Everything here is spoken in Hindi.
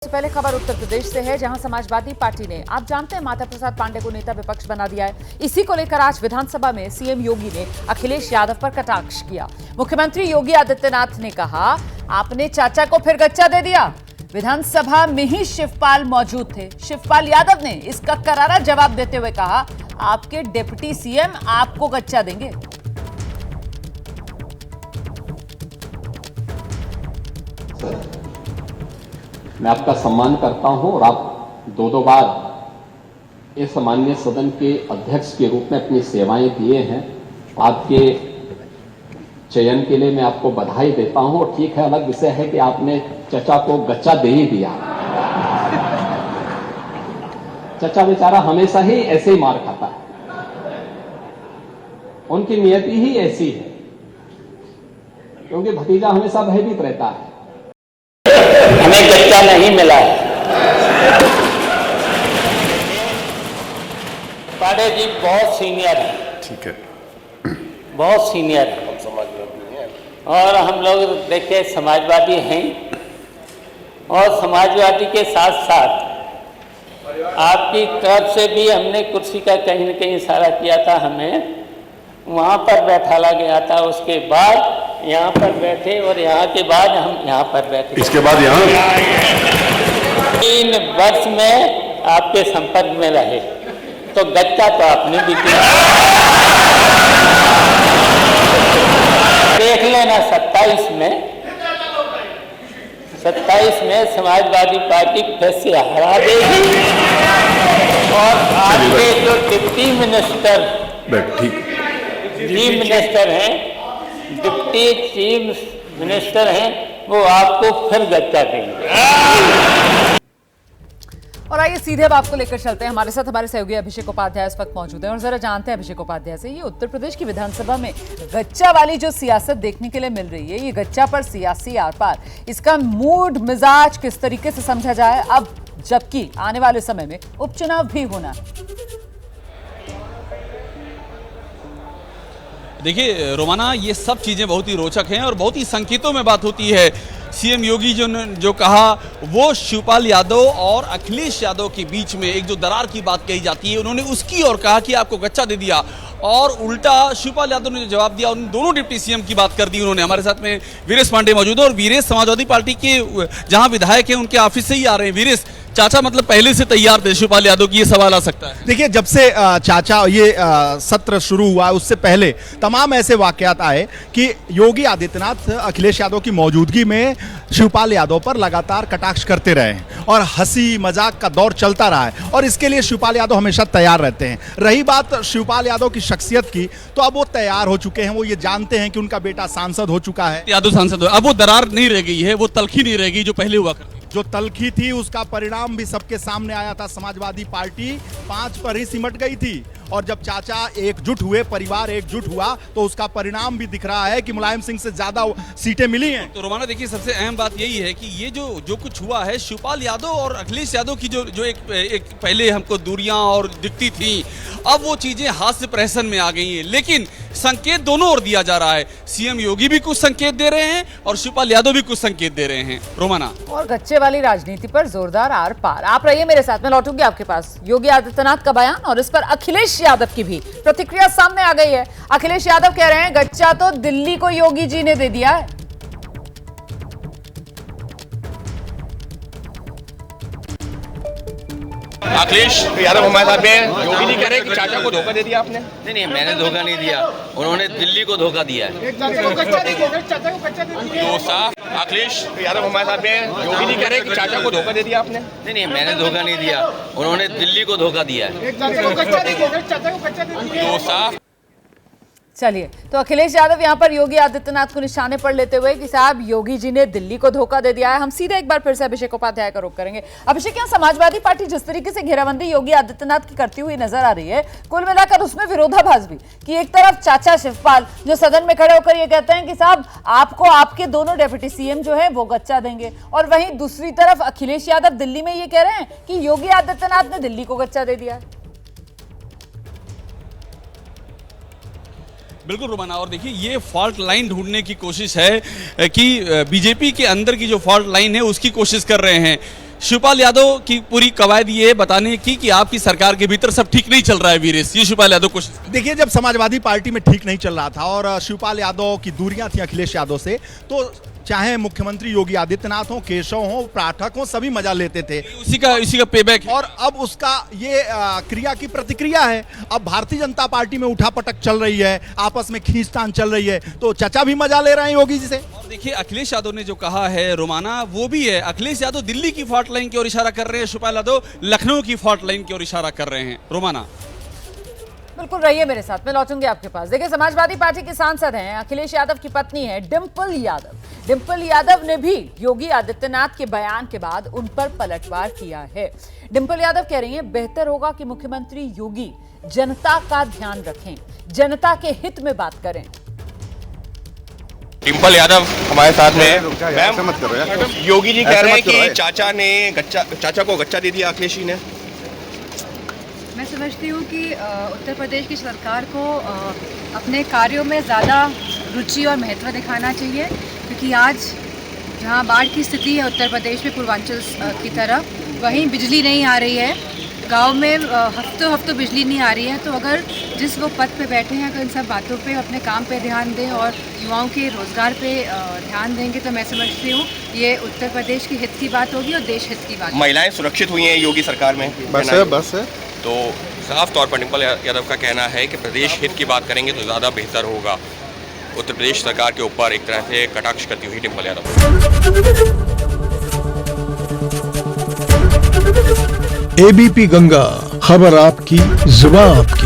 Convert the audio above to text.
सबसे पहले खबर उत्तर प्रदेश से है, जहां समाजवादी पार्टी ने, आप जानते हैं, माता प्रसाद पांडे को नेता विपक्ष बना दिया है। इसी को लेकर आज विधानसभा में सीएम योगी ने अखिलेश यादव पर कटाक्ष किया। मुख्यमंत्री योगी आदित्यनाथ ने कहा, आपने चाचा को फिर गच्चा दे दिया। विधानसभा में ही शिवपाल मौजूद थे। शिवपाल यादव ने इसका करारा जवाब देते हुए कहा, आपके डिप्टी सीएम आपको गच्चा देंगे। मैं आपका सम्मान करता हूं और आप दो बार इस माननीय सदन के अध्यक्ष के रूप में अपनी सेवाएं दिए हैं। आपके चयन के लिए मैं आपको बधाई देता हूं। और ठीक है, अलग विषय है कि आपने चचा को गच्चा दे ही दिया। चचा बेचारा हमेशा ही ऐसे ही मार खाता है, उनकी नियति ही ऐसी है, क्योंकि भतीजा हमेशा भयभीत रहता है। हमें गच्चा नहीं मिला है। पांडे जी बहुत सीनियर है, ठीक है, बहुत सीनियर है। हम समाजवादी हैं और हम लोग देखिए समाजवादी हैं, और समाजवादी के साथ साथ आपकी तरफ से भी हमने कुर्सी का कहीं न कहीं इशारा किया था, हमें वहाँ पर बैठाला गया था। उसके बाद यहाँ पर बैठे और यहाँ के बाद हम यहाँ पर बैठे। इसके बाद यहाँ 3 वर्ष में आपके संपर्क में रहे, तो गच्चा तो आपने भी दिया। देख लेना 27 में समाजवादी पार्टी फिर से हरा देगी, और आपके जो डिप्टी मिनिस्टर, ठीक, चीफ मिनिस्टर हैं, डिप्टी चीफ मिनिस्टर हैं, वो आपको फिर गच्चा देंगे। और आइए सीधे अब आपको लेकर चलते हैं। हमारे साथ हमारे सहयोगी अभिषेक उपाध्याय इस वक्त मौजूद हैं, और जरा जानते हैं अभिषेक उपाध्याय से, ये उत्तर प्रदेश की विधानसभा में गच्चा वाली जो सियासत देखने के लिए मिल रही है, ये गच्चा पर सियासी आर पार, इसका मूड मिजाज किस तरीके से समझा जाए अब, जबकि आने वाले समय में उपचुनाव भी होना है। देखिए रोमाना, ये सब चीज़ें बहुत ही रोचक हैं और बहुत ही संकेतों में बात होती है। सीएम योगी जो कहा, वो शिवपाल यादव और अखिलेश यादव के बीच में एक जो दरार की बात कही जाती है, उन्होंने उसकी और कहा कि आपको गच्चा दे दिया, और उल्टा शिवपाल यादव ने जो जवाब दिया, उन दोनों डिप्टी सीएम की बात कर दी उन्होंने। हमारे साथ में वीरेश पांडे मौजूद है, और वीरेश समाजवादी पार्टी के जहां विधायक हैं उनके ऑफिस से ही आ रहे हैं। वीरेश, चाचा मतलब पहले से तैयार थे शिवपाल यादव की, ये सवाल आ सकता है। देखिए, जब से चाचा ये सत्र शुरू हुआ, उससे पहले तमाम ऐसे वाकयात आए कि योगी आदित्यनाथ अखिलेश यादव की मौजूदगी में शिवपाल यादव पर लगातार कटाक्ष करते रहे हैं, और हंसी मजाक का दौर चलता रहा है, और इसके लिए शिवपाल यादव हमेशा तैयार रहते हैं। रही बात शिवपाल यादव की शख्सियत की, तो अब वो तैयार हो चुके हैं। वो ये जानते हैं कि उनका बेटा सांसद हो चुका है, यादव सांसद, अब वो दरार नहीं रह गई है, वो तलखी नहीं रह गई जो पहले हुआ करती। जो तलखी थी उसका परिणाम भी सबके सामने आया था। समाजवादी पार्टी 5 पर ही सिमट गई थी, और जब चाचा एकजुट हुए, परिवार एकजुट हुआ, तो उसका परिणाम भी दिख रहा है कि मुलायम सिंह से ज्यादा सीटें मिली हैं। तो रोमाना, देखिए सबसे अहम बात यही है कि ये जो कुछ हुआ है, शिवपाल यादव और अखिलेश यादव की जो एक पहले हमको दूरियां और दिखती थी, अब वो चीजें हास्य प्रहसन में आ गई हैं। लेकिन संकेत दोनों ओर दिया जा रहा है। सीएम योगी भी कुछ संकेत दे रहे हैं और शिवपाल यादव भी कुछ संकेत दे रहे हैं। रोमाना, और गच्चे वाली राजनीति पर जोरदार आर पार। आप रहिए मेरे साथ, मैं लौटूंगी आपके पास। योगी आदित्यनाथ का बयान और इस पर अखिलेश यादव की भी प्रतिक्रिया सामने आ गई है। अखिलेश यादव कह रहे हैं, गच्चा तो दिल्ली को योगी जी ने दे दिया है। अखिलेश यादव हमारे साथ में, योगी जी कह रहे हैं कि चाचा को धोखा दे दिया आपने। नहीं, मैंने धोखा नहीं दिया, उन्होंने दिल्ली को धोखा दिया है। तो साफ अखिलेश यादव हमारे साथ में, योगी जी कह रहे हैं कि चाचा को धोखा दे दिया आपने। नहीं, मैंने धोखा नहीं दिया, उन्होंने दिल्ली को धोखा दिया है। तो साफ चलिए, तो अखिलेश यादव यहाँ पर योगी आदित्यनाथ को निशाने पर लेते हुए कि साहब योगी जी ने दिल्ली को धोखा दे दिया है। हम सीधे एक बार फिर से अभिषेक उपाध्याय का रुख करेंगे। अभिषेक, यहाँ समाजवादी पार्टी जिस तरीके से घेराबंदी योगी आदित्यनाथ की करती हुई नजर आ रही है, कुल मिलाकर उसमें विरोधाभास भी कि एक तरफ चाचा शिवपाल जो सदन में खड़े होकर ये कहते हैं कि साहब आपको आपके दोनों डेप्यूटी सीएम जो है वो गच्चा देंगे, और वहीं दूसरी तरफ अखिलेश यादव दिल्ली में ये कह रहे हैं कि योगी आदित्यनाथ ने दिल्ली को गच्चा दे दिया है। बिल्कुल रोमाना, और देखिए ये फॉल्ट लाइन ढूंढने की कोशिश है कि बीजेपी के अंदर की जो फॉल्ट लाइन है उसकी कोशिश कर रहे हैं। शिवपाल यादव की पूरी कवायद ये बताने की कि आपकी सरकार के भीतर सब ठीक नहीं चल रहा है वीरेश, ये शिवपाल यादव कुछ देखिए, जब समाजवादी पार्टी में ठीक नहीं चल रहा था और शिवपाल यादव की दूरियां थी अखिलेश यादव से, तो चाहे मुख्यमंत्री योगी आदित्यनाथ हो, केशव हो, पाठक हो, सभी मजा लेते थे। उसी का पेबैक है। और अब उसका ये क्रिया की प्रतिक्रिया है। अब भारतीय जनता पार्टी में उठापटक चल रही है, आपस में खींचतान चल रही है, तो चाचा भी मजा ले रहे हैं योगी जी से। और देखिए अखिलेश यादव ने जो कहा है रोमाना, वो भी है। अखिलेश यादव दिल्ली की फॉल्ट लाइन की ओर इशारा कर रहे हैं, शिवपाल यादव लखनऊ की फॉल्ट लाइन की ओर इशारा कर रहे हैं। रोमाना बिल्कुल रहिए मेरे साथ, मैं लौटूंगी आपके पास। देखिए, समाजवादी पार्टी की सांसद हैं, अखिलेश यादव की पत्नी है डिंपल यादव। डिंपल यादव ने भी योगी आदित्यनाथ के बयान के बाद उन पर पलटवार किया है। डिंपल यादव कह रही हैं, बेहतर होगा कि मुख्यमंत्री योगी जनता का ध्यान रखें, जनता के हित में बात करें। डिंपल यादव हमारे साथ में है। मैम, योगी जी कह रहे हैं कि चाचा को गच्चा दे दिया अखिलेश जी ने। मैं समझती हूँ कि उत्तर प्रदेश की सरकार को अपने कार्यों में ज़्यादा रुचि और महत्व दिखाना चाहिए, क्योंकि आज जहाँ बाढ़ की स्थिति है उत्तर प्रदेश में पूर्वांचल की तरफ, वहीं बिजली नहीं आ रही है, गांव में हफ्तों बिजली नहीं आ रही है। तो अगर जिस वो पद पे बैठे हैं, अगर इन सब बातों पे, अपने काम पे ध्यान दें और युवाओं के रोज़गार पे ध्यान देंगे, तो मैं समझती हूँ ये उत्तर प्रदेश के हित की बात होगी और देश हित की बात। महिलाएं सुरक्षित हुई हैं योगी सरकार में, बस है। तो साफ तौर पर डिंपल यादव का कहना है कि प्रदेश हित की बात करेंगे तो ज़्यादा बेहतर होगा। उत्तर प्रदेश सरकार के ऊपर एक तरह से कटाक्ष करती हुई डिंपल यादव। एबीपी गंगा, खबर आपकी, जुबान आपकी।